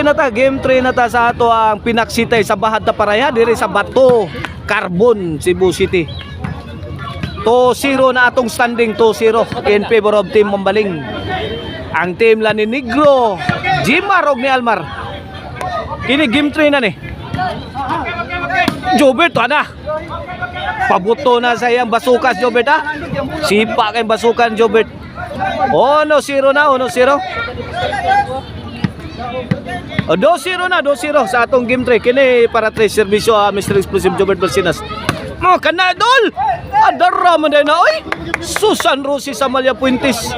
3 na ta, game 3 na ta sa ato ang pinaksitay sa Bahad ta Paraya diri sa Bato, Carbon, Cebu City. 2-0 na atong standing, 2-0 in favor of Team Mambaling. Ang team la ni Negro, Jimar og ni Almar. Kini game 3 na ni. Jobert ana. Pabuto na sa iyang basukas Jobert ha. Sipa kay basukan Jobert. 1-0 na, 1-0. 2-0 na, 2-0 sa atong game 3. Kini para 3 serbisyo Mr. Explosive Jobert Balsinas. Mo kana dol. Adara man na oy. Susan Rosie Samalia Puentes.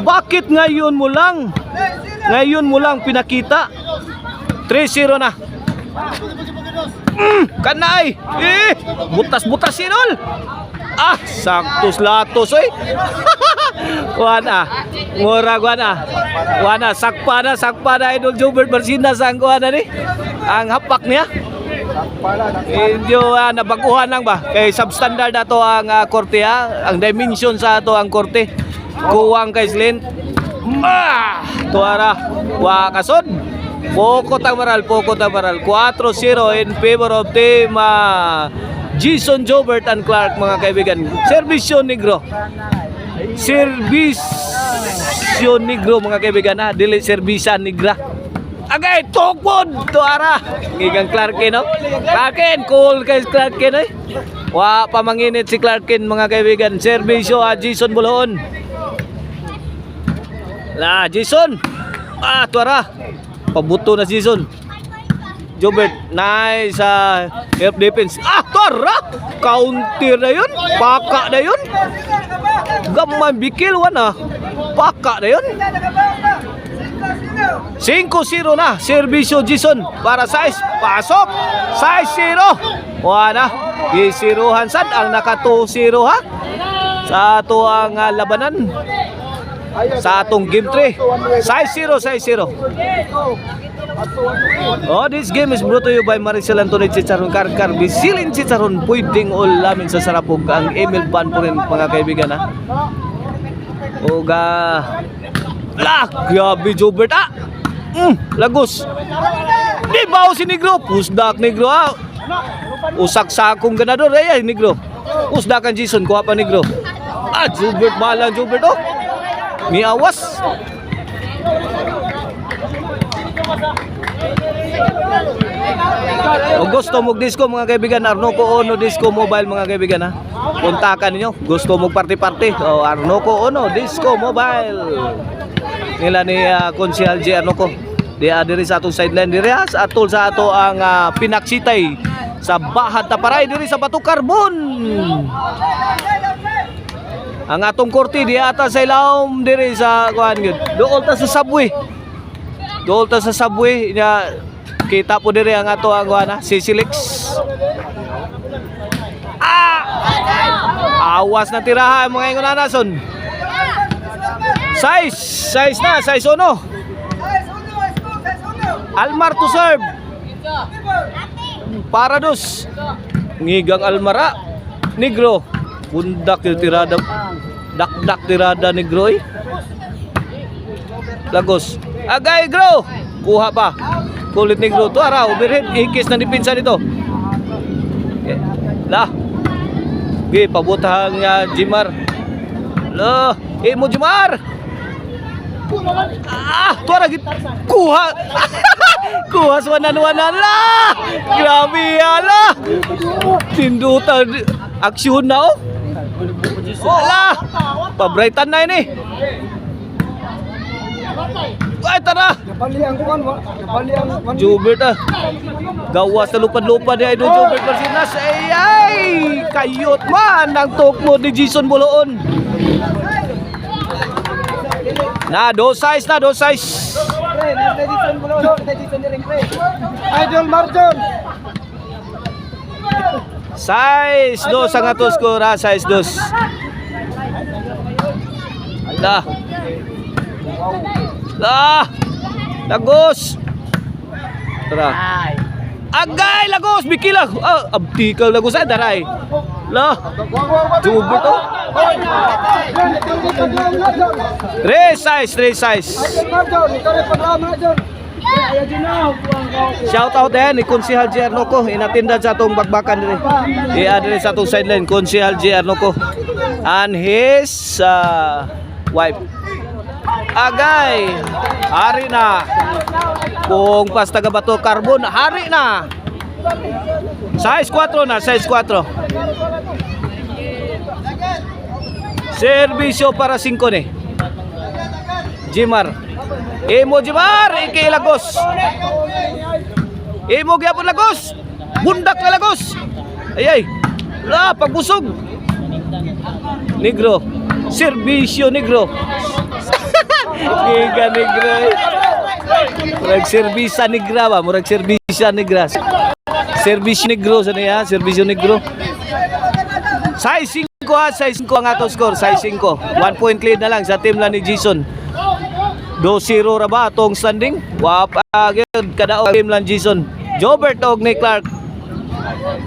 Bakit ngayon mo lang? Ngayon mo lang pinakita. 3-0 na. Kanay. Butas-butas sinol. Saktos latos oy. Wana. Ngora wana. Wana sakpa na Idol Jobert Balsinas ang kuha na ni. Ang hapak niya. Medyo nabaguhan lang ba? Kay substandard na to ang korte ha. Ang dimension sa to ang korte. Kuwang kay Slint. Tuara. Wakasod. Poko tamaral. 4-0 in favor of team Jason Jobert and Clark mga kaibigan. Servisyo Negro. Servisyo Negro mga kaibigan ha. Dili Servisa Negra. Agay, tukod! Tuara! Gigang Clarkin, no? Clarkin, cool kay Clarkin, eh. Pamanginit si Clarkin, mga kaibigan. Servisyo, Jason Buloon. Jason! Tuara! Pabuto na Jason. Jobert, nice help defense. Tuara! Counter na yun. Paka na yun. Gamay bikil, wana. Paka na yun. 5-0 na, servisyo Jason para size, pasok, size 0. Wana, gisiruhan sad ang naka 2-0 ha. Sa ato ang labanan. Sa atong game 3. Size 0. This game is brought to you by Maricel Antonio Chicharon Karkar. Bisilin Chicharon, pwedeng ulamin sa sarapog. Ang Emil Ban po rin mga kaibigan ha. Grabe Jobert lagos. Di ba si Negro? Pusdak Negro Usak-sakong ganador Negro. Pusdakan Jason, kuha pa Negro. Jobert balang Jobert ni awas. O gusto mong disco mga kaibigan, Arnoco Ono Disco Mobile mga kaibigan ha. Kontakan ninyo. Gusto mong party-party. Arnoco Ono Disco Mobile. Nila ni Konsehal J. Arnoco. Diri sa atong sideline diri sa atol sa ato ang pinaksitay sa Bahad ta Paraya diri sa Bato Carbon. Ang atong korte di ata sa ilawom diri sa kuan gyud. Dool ta sa subway. Nya kita po diri ang ato ang kuan Sisilix. Awas na tirahan mga ingonanason. Size 1. Almar to serve. Para dos. Ngigang Almara. Negro. Bundak tirada. Dak tirada Negro Lagos. Agay Negro. Kuha pa. Kulit Negro. Tuara. Overhead. Ikis na dipinsa dito. Pabutang Jimar. Mo Jimar. Tuara git. Kuha. Kuha wanan-wanan lah. Grabe ala. Tindutan aksyon na pabrightan na ini. Tara. Jobert gawas na lupad-lupad ni Idol Jobert Balsinas. Kayot man ang tukmo ni Jason Buloon. Do size. Idol Marjon. Size 2 ang atos ko size 2. Lagos. Tara. Agay lagos bikila. Abtikaw lagos daray. Jubit to. 3 size. Shout out din ni Konsehal JR Noco, inatindan sa atong bagbakan diri. Dire sa atong sideline Konsehal JR Noco and his wife. Agay, hari na. Kung pas taga Bato Carbon, hari na. Size 4 na, size 4. Servisyo para 5 ni. Jimar. Imo Jimar, iki Lagos. Imo gyapon Lagos. Bundak na Lagos. Ayay. Pagbusog. Negro. Servisyo Negro. Giga Negro. Murag serbisa negra ba? Murag serbisa negra. Servisyo Negro sa niya, Servisyo Negro. Size 5 ha, size 5 ang ato score, size 5. 1 point lead na lang sa team lang ni Jason. 2-0 ra ba atong standing? Wapa gyud kada team lang Jason. Jobert og ni Clark.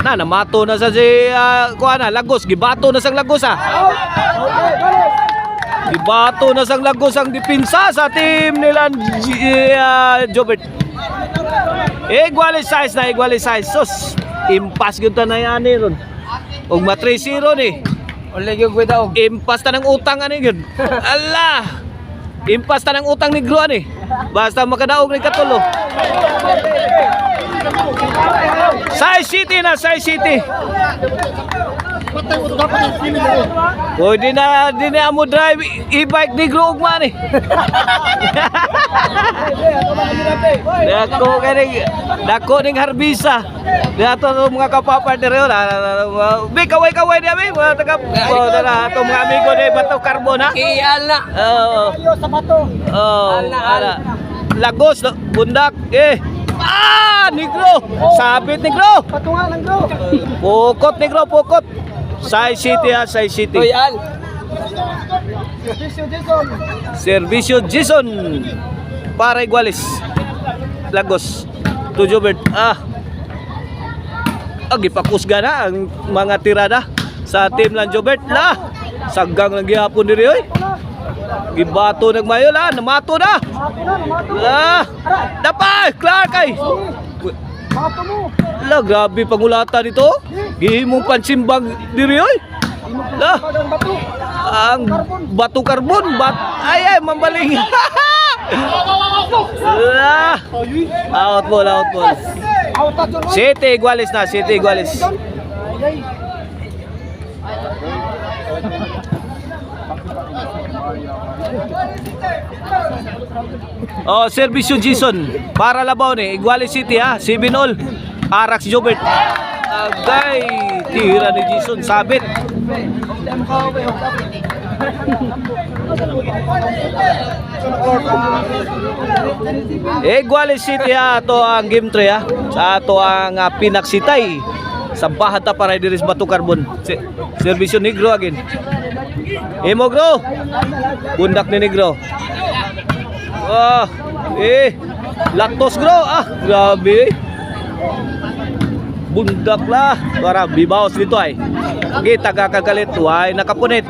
Namato na sa si kuana Lagos, gibato na sang Lagos ha. Gibato na sang Lagos ang depensa sa team nila Jobert. Iguali size na, iguali size. Sus, impas gyud ta na yan ron. Og ma 3-0 ni. Uli gyud ko daw. Impas ta ng utang ani gyud. Allah. Impas ta ng utang ni Gro ani. Basta makadaog ni katulo. Size City na, Size City. Oh, di na amo drive e-bike ni Gro ugma ni. Dako ning harbisa. Dato mga kapapartner yo na. Bi kaway-kaway di abi mga taga ato mga amigo ni Bato Carbon ha. Iyal na. Sa Bato. Ala. Lagos, Bundak. Negro. Sabit Negro. Patungan ng Gro. Pukot Negro, pukot. Size City ha, Size City. Iyal. Servisyo Jason. Para Iguales. Lagos. To Jobert. Gipakusga na ang mga tirada sa team lang Jobert. Saggang lang gihapon diri oy. Gibato nagmayo la, namato na. Dapay, Clark ay. Grabe pangulata dito. Gihimong pansimbang diri oy. Ang Bato Carbon, ay mambaling. Out ball. City Iguales na, City Iguales. Servisyo Jason para labaw ni Iguales City ha, 7-all. Arax Jobert. Agay, tira ni Jason, sabit. Iguales City ha, ito ang game 3 ha. Sa ito ang pinaksitay sa bahata para diris Bato Carbon. Servisyo Negro again. Imo Gro. Bundak ni Negro. Latos Gro. Grabe. Bundak lah. Para bibaos dito ay. Kita kakagalit. Ay nakapunit.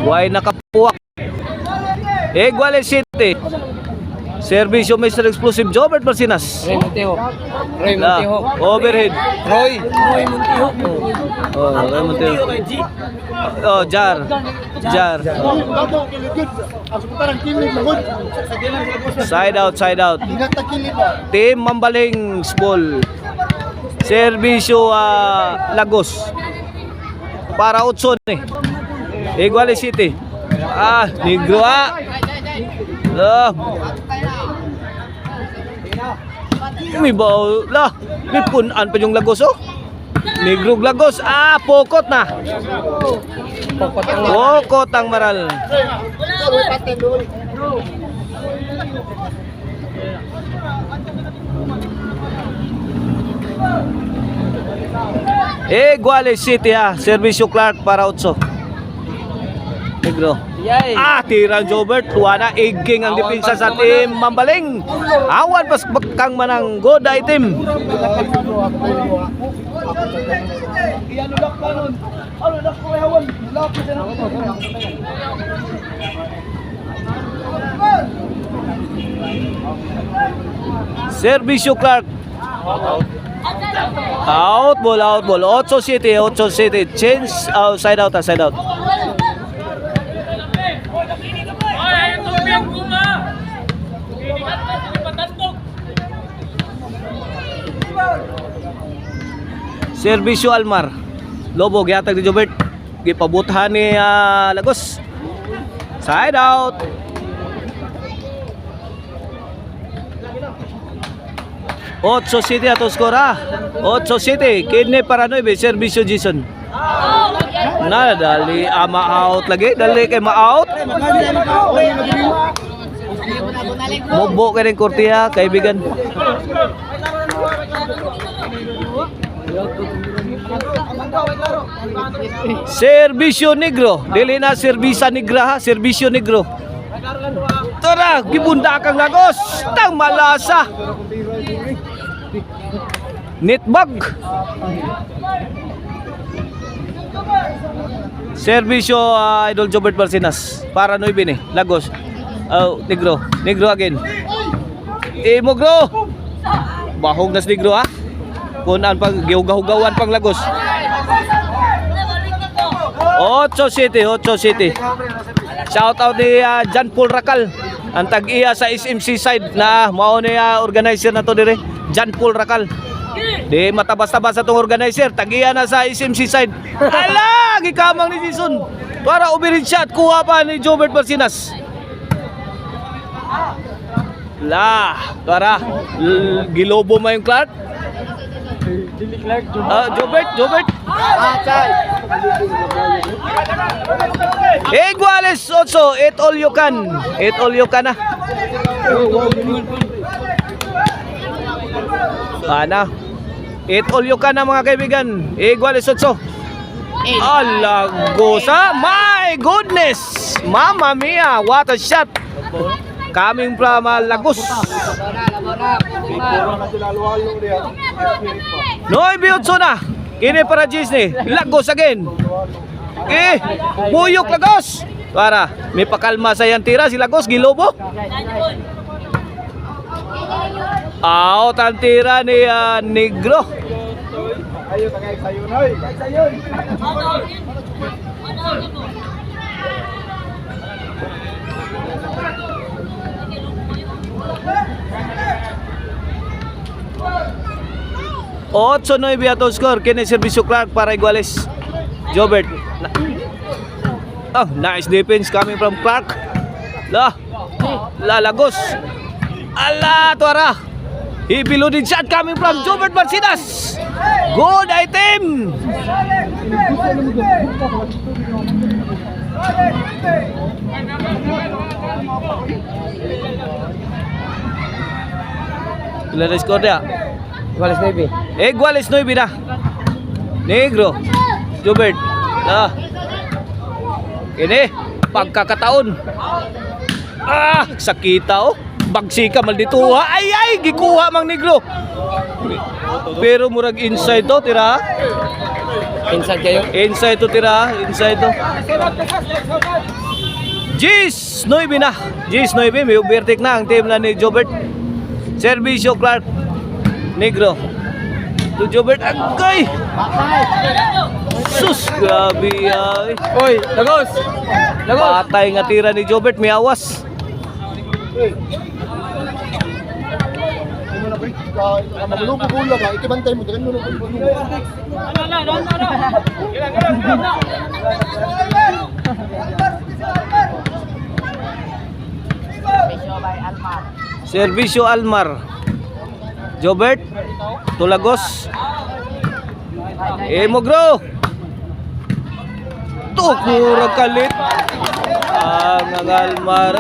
Way nakapuwak. Iguales City. Servisyo Mr. Explosive Jobert Marcinas. Roy Montijo. Overhead. Roy Montijo. Roy Montijo. Jar. Side out. Team Mambaling Small. Servisyo Lagos. Para Utson eh. Iguales City. Negro May baw lah. May punan pa yung Lagos Negro Lagos. Pokot na. Pokot ang maral. Iguales City ha. Servisyo Clark para Utso. Negro. Tirang Jobert. Tuwana iging ang depensa sa team Mambaling. Awan pas bakang manang good item. Servisyo Clark. Out ball. 8 City. Change side out. Servisyo Almar. Lobo gihatag ni Jobert. Gipabutahan ni Lagos. Side out. Otso City ato skora. 8 City. Kidney para 9. Servisyo Jason. Dali ma-out lagi. Dali kay ma-out. Mubo ka rin Kortiya, kaibigan. Servisyo Negro. Dili na Servisa Negra ha. Servisyo Negro. Tara, gibunda kang Lagos. Tang malasa. Netbag. Servisyo Idol Jobert Barcinas. Para 9 ni Lagos. Negro again. Mogro. Bahog nas Negro ha. Kunan pang gihugaw-hugawan pang Lagos. 8 City. Shout out ni John Paul Racal. Ang tag-iya sa SMC side na mao ni organizer na to dire. John Paul Racal. Di matabas-tabas sa tong organizer, tag-iya na sa SMC side. Ala, gikamang ni Jason. Para ubirin shot, kuha pa ni Jobert Barcinas. Para gilobo mo yung Clark. Jobert. Iguales 8, 8 all you can. 8 all you can na. Ana. 8 all you can na mga kaibigan. Iguales 8. Alagosa. My goodness. Mamma mia, what a shot. Coming from Lagos. Noy Biotso na. Kini para Disney. Lagos again. Buyok Lagos. Para may pakalma sa yan tira si Lagos gilobo. Out ang tira ni Negro. Otso 9 ato score. Kini Servisyo Clark para Iguales. Jobert. Nice defense coming from Clark. Lagos. Ala, tuara. Ibiludin shot coming from Jobert Barcinas. Good item. Ilan na score dia? Iguales 9 na. Negro. Jobert. Ini pagkakataon. Sakita oh. Bagsika maldituha. Ay, gikuha mang Negro. Pero murag inside to tira. Inside kayo? Inside to tira, inside to. Gis 9 na. Gis 9, may overtake na ang team na ni Jobert. Servisyo Clark. Negro. To Jobert agay. Sus, grabe ay. Oy, Lagos. Patay nga tira ni Jobert, may awas. Maglulupo bola ba? Ikibantay mo. Dagan mo na. Servisyo Almar. Jobert. Tulagos. Mogro. Tukura kalit. Ang Almar.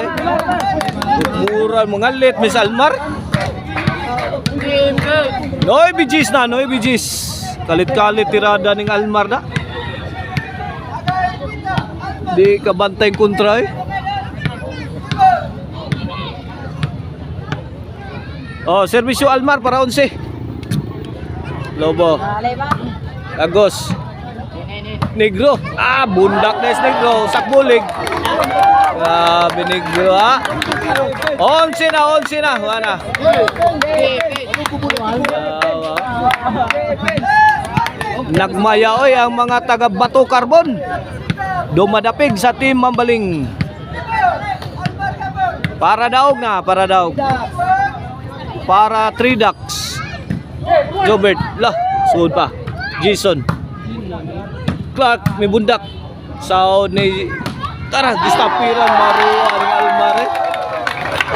Tukura mangalit Miss Almar. Noy bijis. Kalit-kalit tirada ning Almar na. Di kabantay kontra eh. Servisyo Almar para 11. Lobo. Lagos. Negro. Bundak na Negro. Sakbulig. Grabe ni Gua. 11 na. Wala. Nagmayaoy ang mga taga Bato Carbon. Dumadapig sa Team Mambaling. Para daog. Para 3 ducks. Jobert. Lah, suod pa. Jason. Clark, may bundak. Sound ni Tara, gistapiran Marua ng Almare.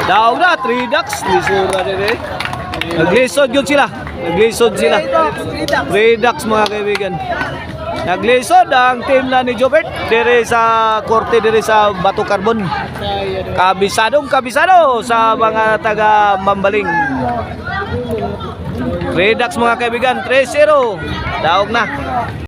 Daog na, 3 ducks. Lisura din eh. Naglisod yun sila. 3 ducks mga kaibigan. Naglisod ang team na ni Jobert dire sa korte dire sa Bato Carbon. Kabisado sa mga taga Mambaling. 3 ducks mga kaibigan, 3-0. Daog na.